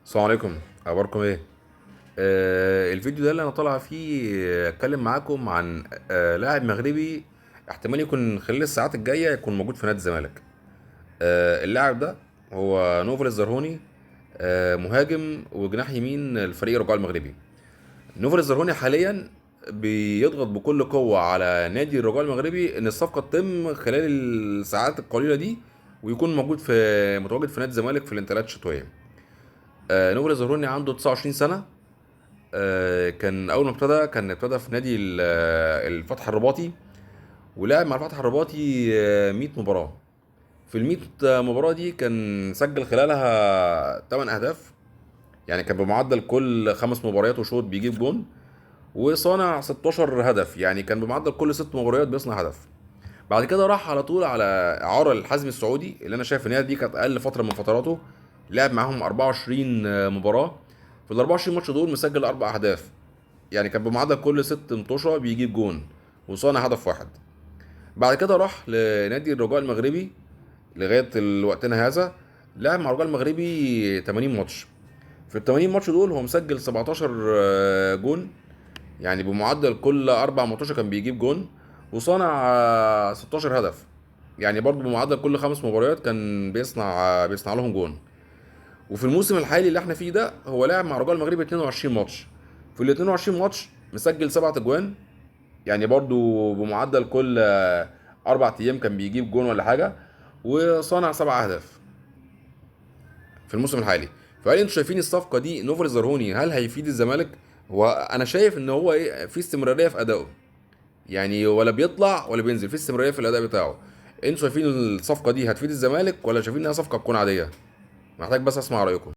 السلام عليكم. اخباركم ايه؟ الفيديو ده اللي انا طالع فيه اتكلم معاكم عن لاعب مغربي احتمال يكون خلال الساعات الجايه يكون موجود في نادي الزمالك. اللاعب ده هو نوفل الزرهوني. مهاجم وجناح يمين الفريق الرجاء المغربي. نوفل الزرهوني حاليا بيضغط بكل قوه على نادي الرجاء المغربي ان الصفقه تتم خلال الساعات القليله دي، ويكون متواجد في نادي الزمالك في الانتقالات الشتويه. نوفل الزرهوني عنده 29 سنه. كان اول ما كان ابتدى في نادي الفتح الرباطي، ولعب مع الفتح الرباطي 100 مباراة. في ال 100 مباراة دي كان سجل خلالها 8 اهداف، يعني كان بمعدل كل 5 مباريات وشوط بيجيب جون، وصانع 16 هدف، يعني كان بمعدل كل 6 مباريات بيصنع هدف. بعد كده راح على طول على اعاره الحزم السعودي، اللي انا شايف ان هي دي كانت اقل فتره من فتراته. لعب معاهم 24 مباراه. في ال 24 ماتش دول مسجل 4 اهداف، يعني كان بمعدل كل 6 متوشة بيجيب جون وصانع هدف واحد. بعد كده راح لنادي الرجاء المغربي لغاية وقتنا هذا. لعب مع الرجاء المغربي 80 ماتش. في ال 80 ماتش دول هو مسجل 17 جون، يعني بمعدل كل 4 ماتش كان بيجيب جون، وصانع 16 هدف، يعني برضه بمعدل كل 5 مباريات كان بيصنع لهم جون. وفي الموسم الحالي اللي احنا فيه ده هو لاعب مع الرجاء المغربي 22 ماتش. في ال 22 ماتش مسجل 7 اجوان، يعني برضو بمعدل كل 4 ايام كان بيجيب جون ولا حاجه، وصنع 7 اهداف في الموسم الحالي. فهل انتوا شايفين الصفقه دي نوفل الزرهوني هل هيفيد الزمالك؟ هو انا شايف ان هو ايه، في استمراريه في ادائه، يعني ولا بيطلع ولا بينزل، في استمراريه في الاداء بتاعه. انتوا شايفين الصفقه دي هتفيد الزمالك ولا شايفين انها صفقه تكون عاديه؟ محتاج بس اسمع رايكم.